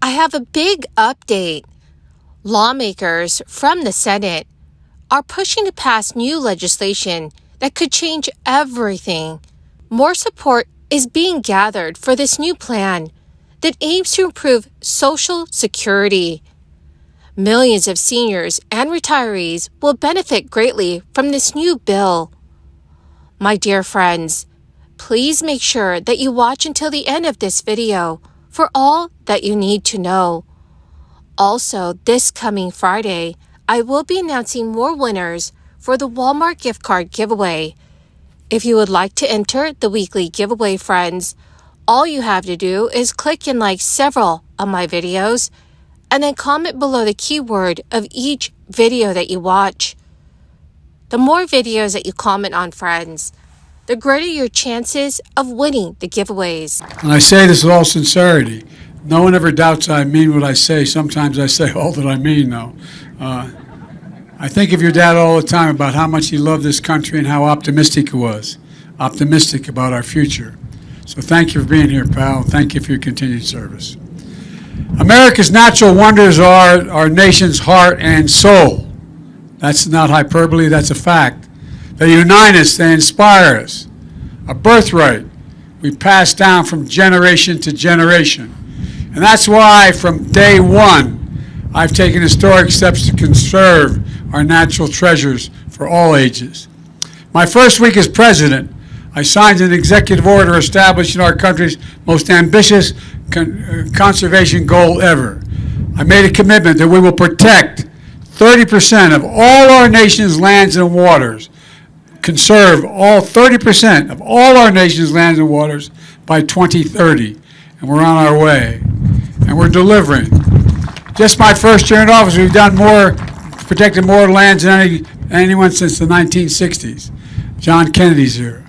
I have a big update. Lawmakers from the Senate are pushing to pass new legislation that could change everything. More support is being gathered for this new plan that aims to improve Social Security. Millions of seniors and retirees will benefit greatly from this new bill. My dear friends, please make sure that you watch until the end of this video for all that you need to know. Also, this coming Friday, I will be announcing more winners for the Walmart gift card giveaway. If you would like to enter the weekly giveaway, friends, all you have to do is click and like several of my videos and then comment below the keyword of each video that you watch. The more videos that you comment on, friends, the greater your chances of winning the giveaways. And I say this with all sincerity. No one ever doubts I mean what I say. Sometimes I say all that I mean, though. I think of your dad all the time about how much he loved this country and how optimistic he was, optimistic about our future. So thank you for being here, pal. Thank you for your continued service. America's natural wonders are our nation's heart and soul. That's not hyperbole, that's a fact. They unite us, they inspire us. A birthright we pass down from generation to generation. And that's why from day one, I've taken historic steps to conserve our natural treasures for all ages. My first week as president, I signed an executive order establishing our country's most ambitious conservation goal ever. I made a commitment that we will protect 30% of all our nation's lands and waters, conserve all 30% of all our nation's lands and waters by 2030. And we're on our way. And we're delivering. Just my first year in office, we've done more, protected more lands than anyone since the 1960s, John Kennedy's era.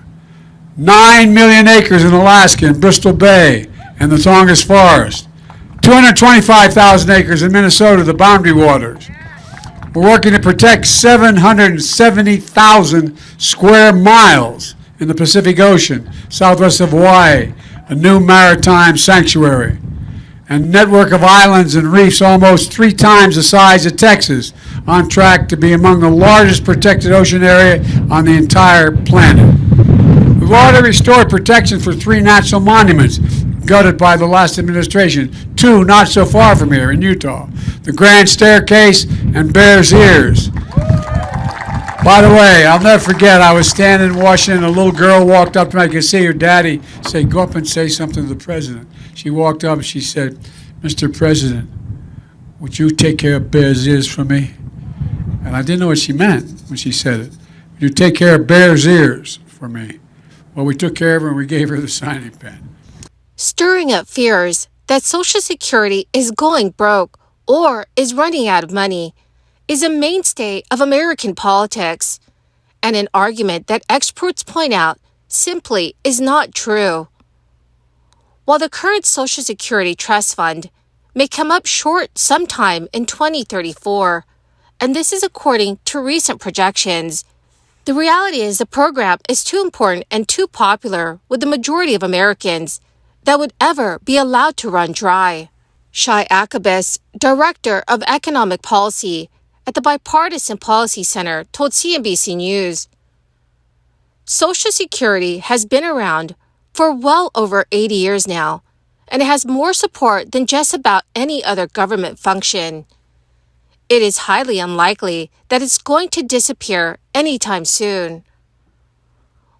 9 million acres in Alaska, in Bristol Bay, and the Tongass Forest. 225,000 acres in Minnesota, the Boundary Waters. We're working to protect 770,000 square miles in the Pacific Ocean, southwest of Hawaii, a new maritime sanctuary, and network of islands and reefs almost 3 times the size of Texas, on track to be among the largest protected ocean area on the entire planet. We've already restored protection for 3 national monuments gutted by the last administration, 2 not so far from here in Utah, the Grand Staircase and Bears Ears. By the way, I'll never forget, I was standing in Washington, a little girl walked up to me, I could see her daddy say, go up and say something to the president. She walked up and she said, Mr. President, would you take care of Bears Ears for me? And I didn't know what she meant when she said it. Would you take care of Bears Ears for me? Well, we took care of her and we gave her the signing pen. Stirring up fears that Social Security is going broke or is running out of money is a mainstay of American politics, and an argument that experts point out simply is not true. While the current Social Security Trust Fund may come up short sometime in 2034, and this is according to recent projections, the reality is the program is too important and too popular with the majority of Americans that would ever be allowed to run dry. Shai Akabis, Director of Economic Policy at the Bipartisan Policy Center, told CNBC News, Social Security has been around for well over 80 years now, and it has more support than just about any other government function. It is highly unlikely that it's going to disappear anytime soon.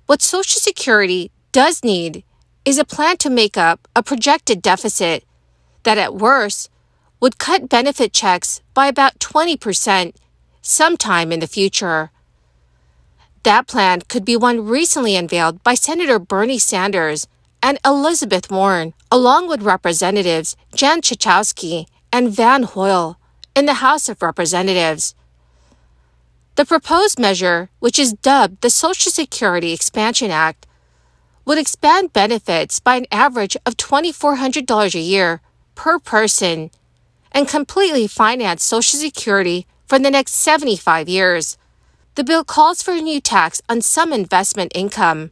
What Social Security does need is a plan to make up a projected deficit that at worst would cut benefit checks by about 20% sometime in the future. That plan could be one recently unveiled by Senator Bernie Sanders and Elizabeth Warren, along with Representatives Jan Schakowsky and Van Hoyle in the House of Representatives. The proposed measure, which is dubbed the Social Security Expansion Act, would expand benefits by an average of $2,400 a year per person and completely finance Social Security for the next 75 years. The bill calls for a new tax on some investment income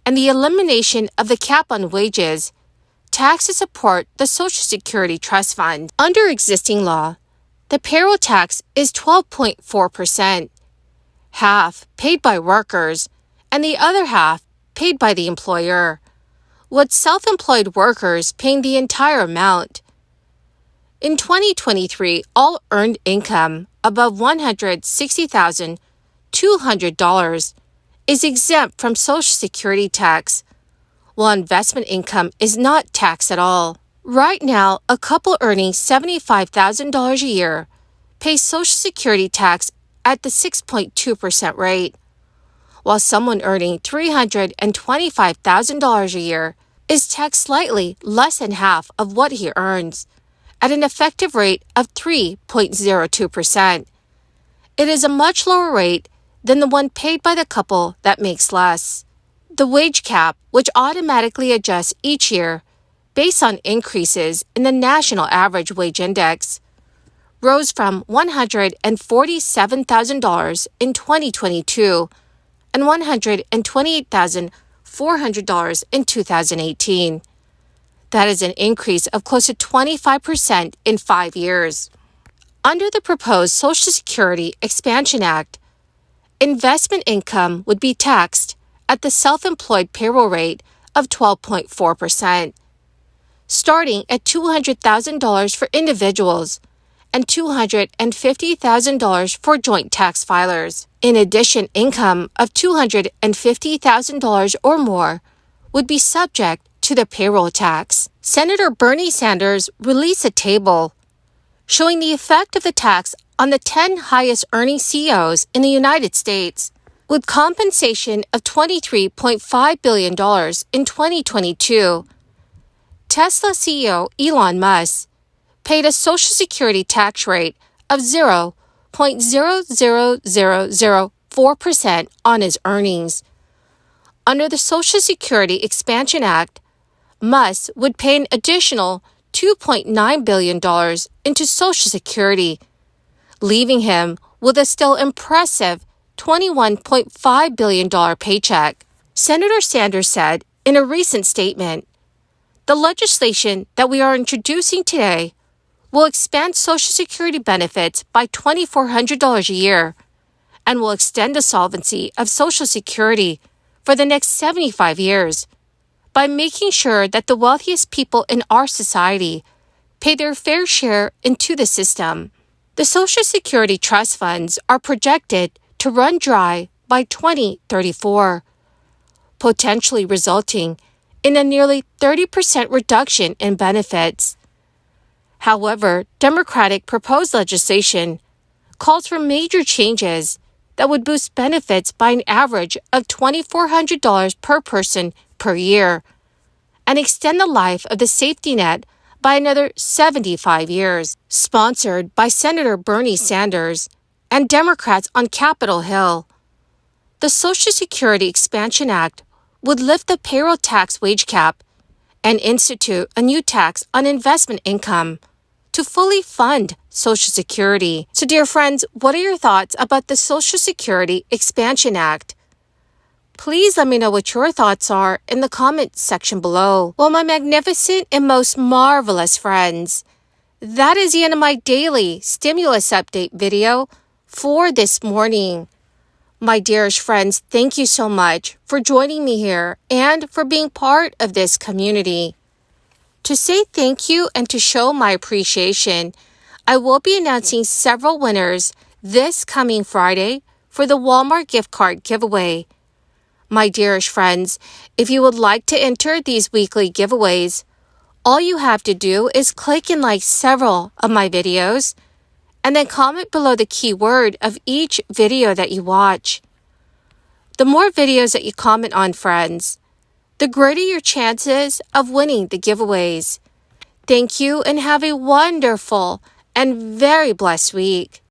and the elimination of the cap on wages tax to support the Social Security Trust Fund. Under existing law, the payroll tax is 12.4%, half paid by workers and the other half paid by the employer, with self-employed workers paying the entire amount. In 2023, all earned income above $160,200 is exempt from Social Security tax, while investment income is not taxed at all. Right now, a couple earning $75,000 a year pays Social Security tax at the 6.2% rate, while someone earning $325,000 a year is taxed slightly less than half of what he earns, at an effective rate of 3.02%. It is a much lower rate than the one paid by the couple that makes less. The wage cap, which automatically adjusts each year based on increases in the National Average Wage Index, rose from $147,000 in 2022 and $128,400 in 2018. That is an increase of close to 25% in 5 years. Under the proposed Social Security Expansion Act, investment income would be taxed at the self-employed payroll rate of 12.4%, starting at $200,000 for individuals and $250,000 for joint tax filers. In addition, income of $250,000 or more would be subject to the payroll tax. Senator Bernie Sanders released a table showing the effect of the tax on the 10 highest earning CEOs in the United States, with compensation of $23.5 billion in 2022. Tesla CEO Elon Musk paid a Social Security tax rate of 0.00004% on his earnings. Under the Social Security Expansion Act, Musk would pay an additional $2.9 billion into Social Security, leaving him with a still impressive $21.5 billion paycheck. Senator Sanders said in a recent statement, "The legislation that we are introducing today will expand Social Security benefits by $2,400 a year and will extend the solvency of Social Security for the next 75 years by making sure that the wealthiest people in our society pay their fair share into the system." The Social Security trust funds are projected to run dry by 2034, potentially resulting in a nearly 30% reduction in benefits. However, Democratic proposed legislation calls for major changes that would boost benefits by an average of $2,400 per person per year and extend the life of the safety net by another 75 years. Sponsored by Senator Bernie Sanders and Democrats on Capitol Hill, the Social Security Expansion Act would lift the payroll tax wage cap and institute a new tax on investment income to fully fund Social Security. So, dear friends, what are your thoughts about the Social Security Expansion Act? Please let me know what your thoughts are in the comment section below. Well, my magnificent and most marvelous friends, that is the end of my daily stimulus update video for this morning. My dearest friends, thank you so much for joining me here and for being part of this community. To say thank you and to show my appreciation, I will be announcing several winners this coming Friday for the Walmart gift card giveaway. My dearest friends, if you would like to enter these weekly giveaways, all you have to do is click and like several of my videos and then comment below the keyword of each video that you watch. The more videos that you comment on, friends, the greater your chances of winning the giveaways. Thank you and have a wonderful and very blessed week.